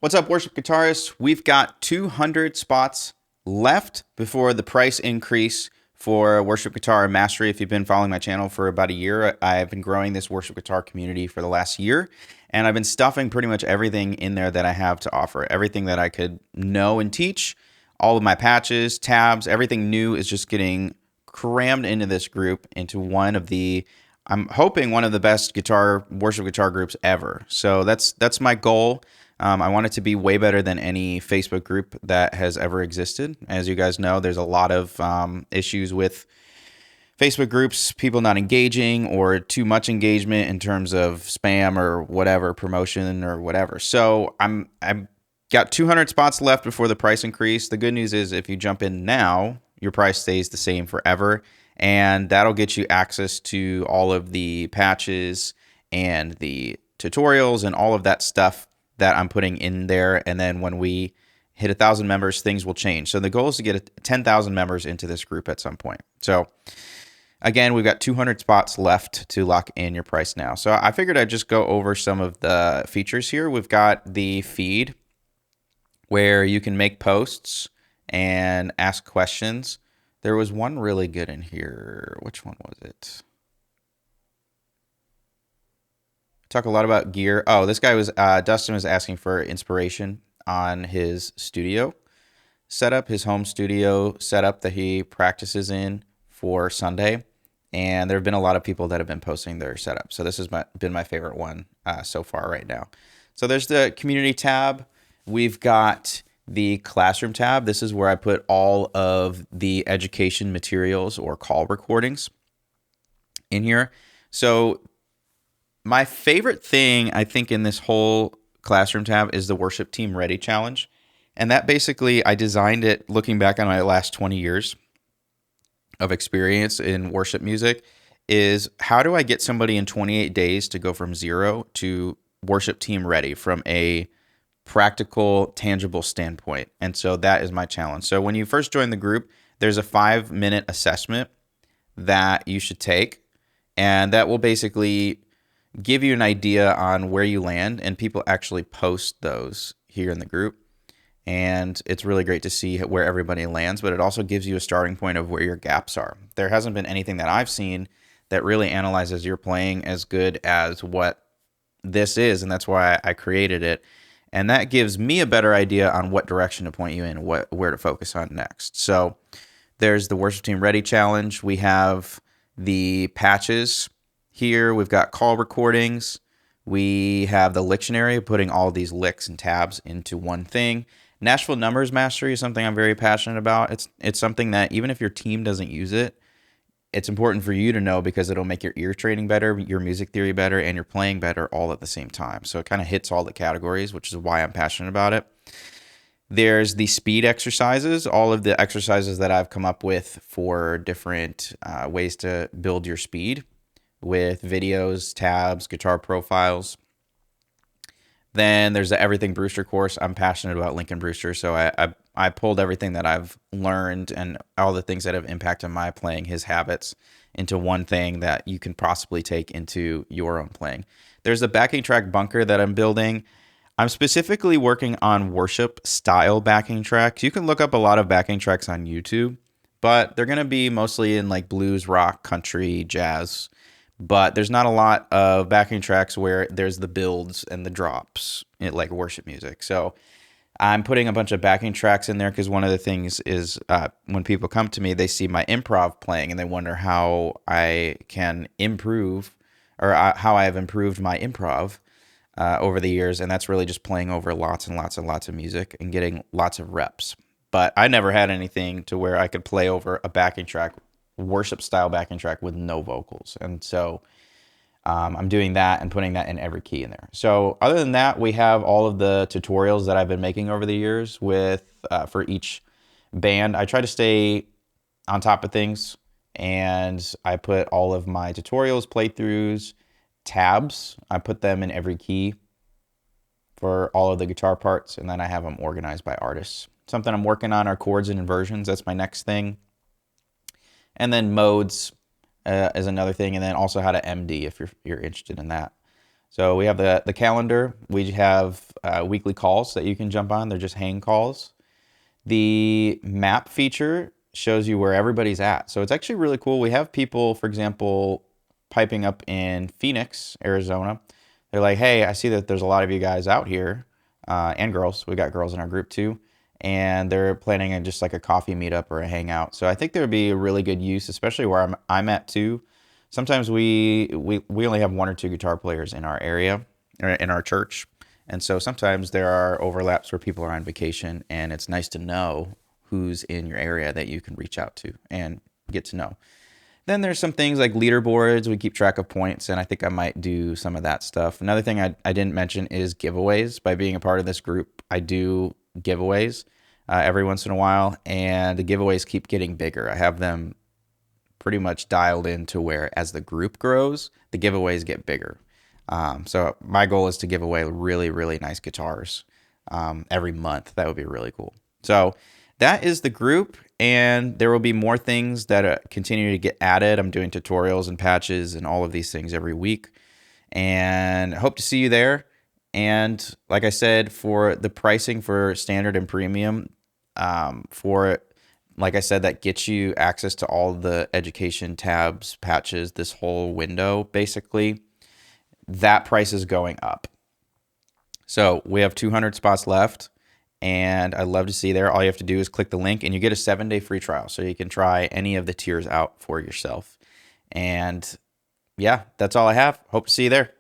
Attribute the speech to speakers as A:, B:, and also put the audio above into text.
A: What's up, worship guitarists? We've got 200 spots left before the price increase for worship guitar mastery. If you've been following my channel for about a year, I've been growing this worship guitar community for the last year, and I've been stuffing pretty much everything in there that I have to offer. Everything that I could know and teach, all of my patches, tabs, everything new is just getting crammed into this group, into one of the, I'm hoping, one of the best worship guitar groups ever. So that's my goal. I want it to be way better than any Facebook group that has ever existed. As you guys know, there's a lot of issues with Facebook groups, people not engaging or too much engagement in terms of spam or whatever, promotion or whatever. So I've got 200 spots left before the price increase. The good news is if you jump in now, your price stays the same forever, and that'll get you access to all of the patches and the tutorials and all of that stuff that I'm putting in there. And then when we hit 1,000 members, things will change. So the goal is to get 10,000 members into this group at some point. So again, we've got 200 spots left to lock in your price now. So I figured I'd just go over some of the features here. We've got the feed where you can make posts and ask questions. There was one really good in here. Which one was it? Talk a lot about gear. Oh, this guy was, Dustin was asking for inspiration on his studio setup, his home studio setup that he practices in for Sunday. And there have been a lot of people that have been posting their setup. So this has been my favorite one so far right now. So there's the community tab. We've got the classroom tab. This is where I put all of the education materials or call recordings in here. So my favorite thing, I think, in this whole classroom tab is the Worship Team Ready Challenge. And that basically, I designed it looking back on my last 20 years of experience in worship music, is how do I get somebody in 28 days to go from 0 to worship team ready from a practical, tangible standpoint. And so that is my challenge. So when you first join the group, there's a 5-minute assessment that you should take. And that will basically give you an idea on where you land, and people actually post those here in the group. And it's really great to see where everybody lands, but it also gives you a starting point of where your gaps are. There hasn't been anything that I've seen that really analyzes your playing as good as what this is, and that's why I created it. And that gives me a better idea on what direction to point you in, where to focus on next. So there's the Worship Team Ready Challenge. We have the patches here. We've got call recordings. We have the Lictionary, putting all these licks and tabs into one thing. Nashville numbers mastery is something I'm very passionate about. It's something that even if your team doesn't use it, it's important for you to know because it'll make your ear training better, your music theory better, and your playing better all at the same time. So it kind of hits all the categories, which is why I'm passionate about it. There's the speed exercises, all of the exercises that I've come up with for different ways to build your speed with videos, tabs, guitar profiles. Then there's the Everything Brewster course. I'm passionate about Lincoln Brewster, so I pulled everything that I've learned and all the things that have impacted my playing, his habits, into one thing that you can possibly take into your own playing. There's the backing track bunker that I'm building. I'm specifically working on worship style backing tracks. You can look up a lot of backing tracks on YouTube, but they're going to be mostly in like blues, rock, country, jazz. But there's not a lot of backing tracks where there's the builds and the drops, like worship music. So I'm putting a bunch of backing tracks in there because one of the things is when people come to me, they see my improv playing and they wonder how I can improve or how I have improved my improv over the years. And that's really just playing over lots and lots and lots of music and getting lots of reps. But I never had anything to where I could play over a backing track, worship style backing track with no vocals. And so I'm doing that and putting that in every key in there. So other than that, we have all of the tutorials that I've been making over the years with for each band. I try to stay on top of things, and I put all of my tutorials, playthroughs, tabs, I put them in every key for all of the guitar parts, and then I have them organized by artists. Something I'm working on are chords and inversions. That's my next thing. And then modes is another thing, and then also how to MD if you're interested in that. So we have the calendar. We have weekly calls that you can jump on. They're just hang calls. The map feature shows you where everybody's at. So it's actually really cool. We have people, for example, piping up in Phoenix, Arizona. They're like, hey, I see that there's a lot of you guys out here, and girls. We got girls in our group too. And they're planning on just like a coffee meetup or a hangout. So I think there would be a really good use, especially where I'm at too. Sometimes we only have one or two guitar players in our area, or in our church. And so sometimes there are overlaps where people are on vacation, and it's nice to know who's in your area that you can reach out to and get to know. Then there's some things like leaderboards. We keep track of points, and I think I might do some of that stuff. Another thing I didn't mention is giveaways. By being a part of this group, I do giveaways every once in a while, and the giveaways keep getting bigger. I have them pretty much dialed in to where as the group grows, the giveaways get bigger. So my goal is to give away really, really nice guitars every month. That would be really cool. So that is the group, and there will be more things that continue to get added. I'm doing tutorials and patches and all of these things every week, and I hope to see you there. And like I said, for the pricing for standard and premium, like I said, that gets you access to all the education tabs, patches, this whole window, basically. That price is going up. So we have 200 spots left, and I'd love to see you there. All you have to do is click the link, and you get a 7-day free trial, so you can try any of the tiers out for yourself. And yeah, that's all I have. Hope to see you there.